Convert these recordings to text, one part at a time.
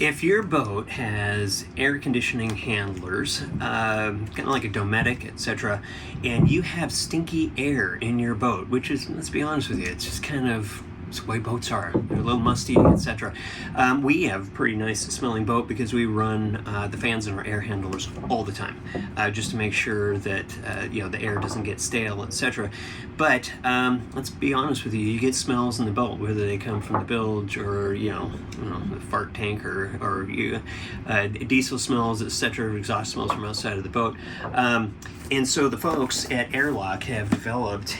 If your boat has air conditioning handlers, kind of like a Dometic, etc., and you have stinky air in your boat, which is, let's be honest with you, it's just kind of it's the way boats are. They're a little musty, etc. We have a pretty nice smelling boat because we run the fans in our air handlers all the time, just to make sure that the air doesn't get stale, etc. But let's be honest with you, you get smells in the boat, whether they come from the bilge or the fart tank or diesel smells, etc., exhaust smells from outside of the boat. And so the folks at Airlock have developed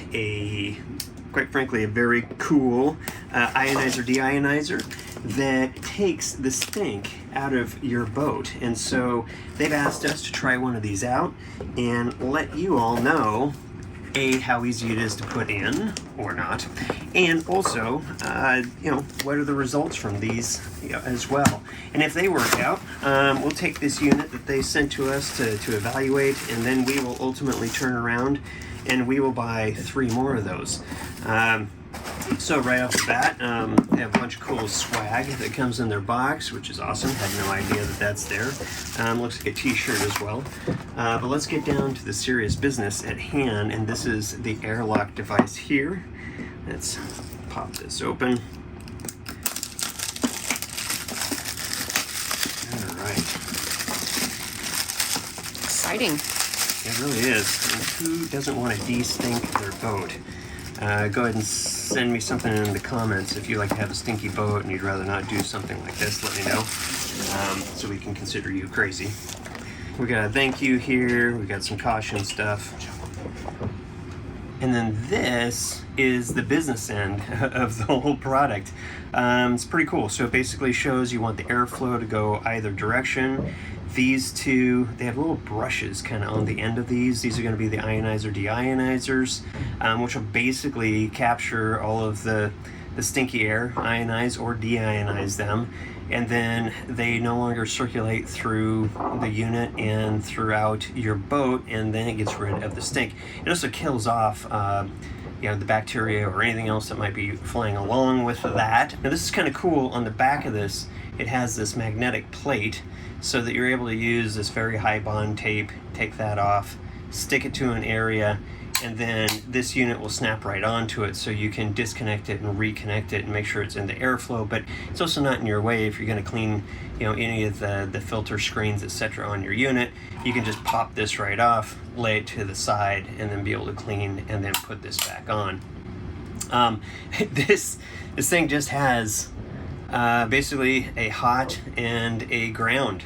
quite frankly, a very cool ionizer deionizer that takes the stink out of your boat. And so they've asked us to try one of these out and let you all know how easy it is to put in or not, and also what are the results from these as well. And if they work out, we'll take this unit that they sent to us to evaluate, and then we will ultimately turn around and we will buy 3 more of those. So right off the bat, they have a bunch of cool swag that comes in their box, which is awesome. Had no idea that that's there. Looks like a t-shirt as well. But let's get down to the serious business at hand, and this is the Airlock device here. Let's pop this open. All right. Exciting. It really is. And who doesn't want to de-stink their boat? Go ahead and send me something in the comments if you like to have a stinky boat and you'd rather not do something like this. Let me know, so we can consider you crazy. We got a thank you here. We got some caution stuff. And then this is the business end of the whole product. It's pretty cool. So it basically shows you want the airflow to go either direction. These two, they have little brushes kind of on the end of these. These are going to be the ionizer deionizers, which will basically capture all of the stinky air, ionize or deionize them, and then they no longer circulate through the unit and throughout your boat, and then it gets rid of the stink. It also kills off the bacteria or anything else that might be flying along with that. Now this is kind of cool. On the back of this, it has this magnetic plate so that you're able to use this very high bond tape, take that off, stick it to an area, and then this unit will snap right onto it, so you can disconnect it and reconnect it and make sure it's in the airflow. But it's also not in your way if you're going to clean any of the filter screens, etc. on your unit. You can just pop this right off, lay it to the side, and then be able to clean and then put this back on. This thing just has basically a hot and a ground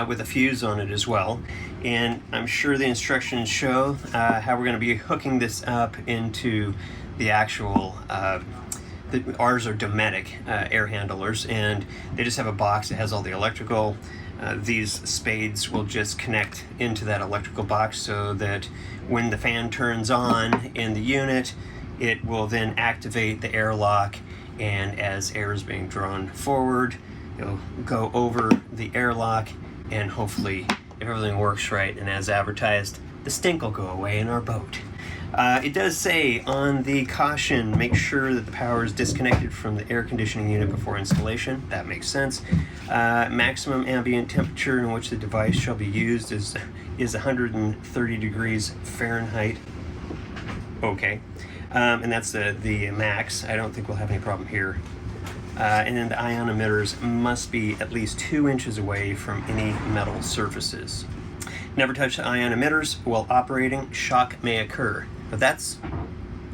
with a fuse on it as well. And I'm sure the instructions show how we're going to be hooking this up into the actual, ours are Dometic air handlers, and they just have a box that has all the electrical. These spades will just connect into that electrical box so that when the fan turns on in the unit, it will then activate the airlock, and as air is being drawn forward, it'll go over the airlock, and hopefully, if everything works right and as advertised, the stink will go away in our boat. It does say on the caution, make sure that the power is disconnected from the air conditioning unit before installation. That makes sense. Maximum ambient temperature in which the device shall be used is 130 degrees Fahrenheit. Okay. And that's the max. I don't think we'll have any problem here. And then the ion emitters must be at least 2 inches away from any metal surfaces. Never touch the ion emitters while operating. Shock may occur. But that's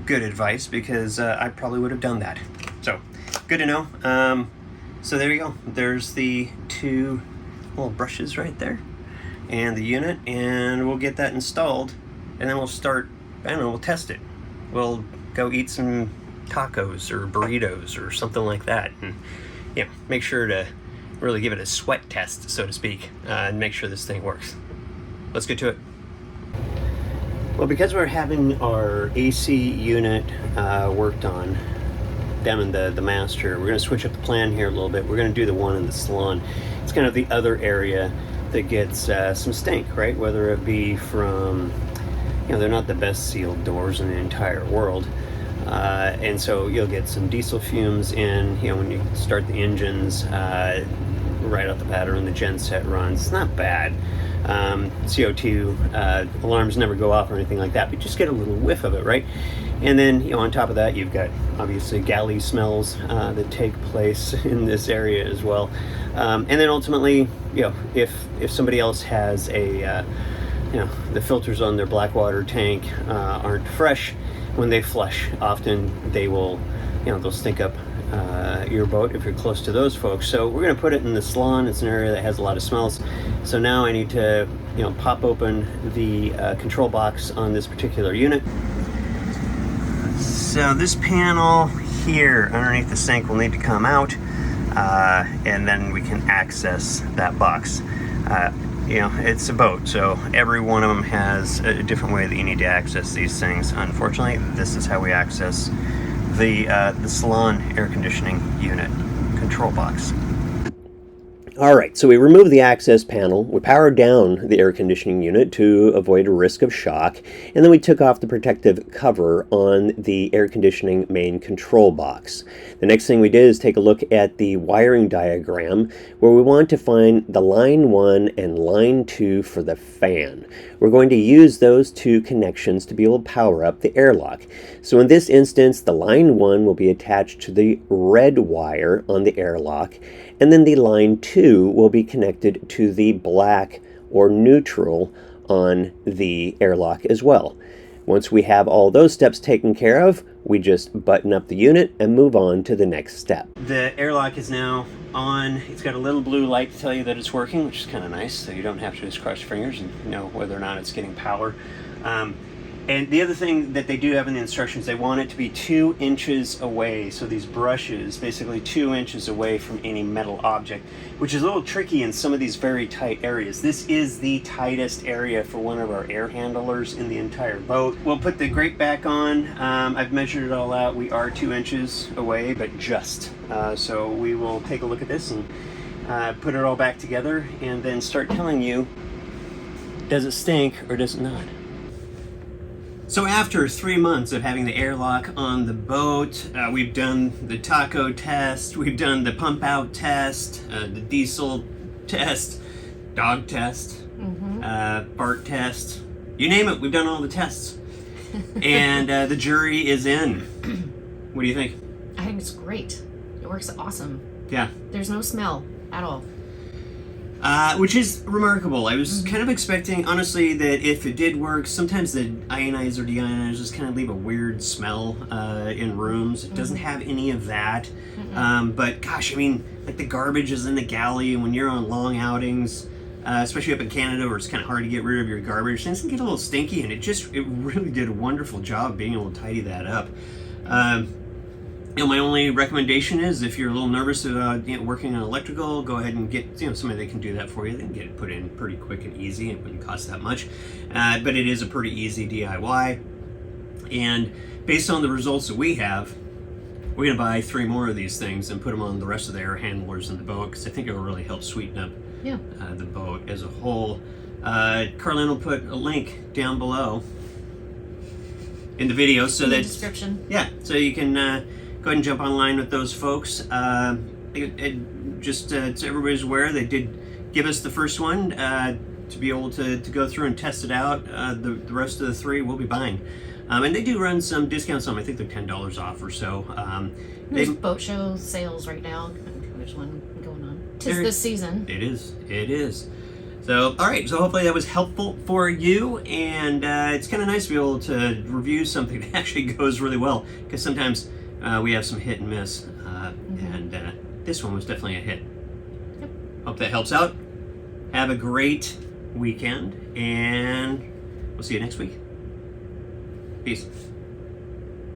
good advice because I probably would have done that. So, good to know. So there you go. There's the 2 little brushes right there and the unit, and we'll get that installed, and then we'll start, we'll test it. We'll go eat some tacos or burritos or something like that, and make sure to really give it a sweat test, so to speak, and make sure this thing works. Let's get to it. Well, because we're having our AC unit worked on down in the master, we're going to switch up the plan here a little bit. We're going to do the one in the salon. It's kind of the other area that gets some stink, right? Whether it be from, they're not the best sealed doors in the entire world. And so you'll get some diesel fumes in, when you start the engines, right off the pattern when the gen set runs. It's not bad. CO2 alarms never go off or anything like that, but just get a little whiff of it, right? And then, you know, on top of that, you've got obviously galley smells that take place in this area as well. And then ultimately, you know, if somebody else has a you know, the filters on their Blackwater tank aren't fresh, when they flush, often they will, you know, they'll stink up your boat if you're close to those folks. So we're going to put it in the salon. It's an area that has a lot of smells. So now I need to, you know, pop open the control box on this particular unit. So this panel here underneath the sink will need to come out, and then we can access that box. You know, it's a boat, so every one of them has a different way that you need to access these things. Unfortunately, this is how we access the salon air conditioning unit control box. All right, so we removed the access panel, we powered down the air conditioning unit to avoid a risk of shock, and then we took off the protective cover on the air conditioning main control box. The next thing we did is take a look at the wiring diagram where we want to find the line 1 and line 2 for the fan. We're going to use those two connections to be able to power up the airlock. So in this instance, the line 1 will be attached to the red wire on the airlock, and then the line 2 will be connected to the black or neutral on the airlock as well. Once we have all those steps taken care of, we just button up the unit and move on to the next step. The airlock is now on. It's got a little blue light to tell you that it's working, which is kind of nice, so you don't have to just cross your fingers and know whether or not it's getting power. And the other thing that they do have in the instructions, they want it to be 2 inches away. So these brushes, basically 2 inches away from any metal object, which is a little tricky in some of these very tight areas. This is the tightest area for one of our air handlers in the entire boat. We'll put the grate back on. I've measured it all out. We are 2 inches away, but just. So we will take a look at this and put it all back together and then start telling you, does it stink or does it not? So after 3 months of having the airlock on the boat, we've done the taco test, we've done the pump out test, the diesel test, dog test, fart test, you name it, we've done all the tests. And the jury is in. What do you think? I think it's great. It works awesome. Yeah. There's no smell at all. Which is remarkable. I was kind of expecting, honestly, that if it did work, sometimes the ionizer or deionizers just kind of leave a weird smell in rooms. It doesn't have any of that. But gosh, I mean, like the garbage is in the galley, and when you're on long outings, especially up in Canada where it's kind of hard to get rid of your garbage, things can get a little stinky, and it really did a wonderful job being able to tidy that up. You know, my only recommendation is if you're a little nervous about working on electrical, go ahead and get somebody that can do that for you. They can get it put in pretty quick and easy. It wouldn't cost that much, but it is a pretty easy DIY. And based on the results that we have, we're gonna buy 3 more of these things and put them on the rest of the air handlers in the boat because I think it will really help sweeten up the boat as a whole. Carlin will put a link down below in the video so that description. Yeah, so you can. Go ahead and jump online with those folks. Just so everybody's aware, they did give us the first one to be able to go through and test it out. The rest of the 3 we'll be buying. And they do run some discounts on them. I think they're $10 off or so. There's boat show sales right now. There's one going on. 'Tis this season. It is. So, all right, so hopefully that was helpful for you, and it's kind of nice to be able to review something that actually goes really well, because sometimes we have some hit and miss, and this one was definitely a hit. Yep. Hope that helps out. Have a great weekend, and we'll see you next week. Peace.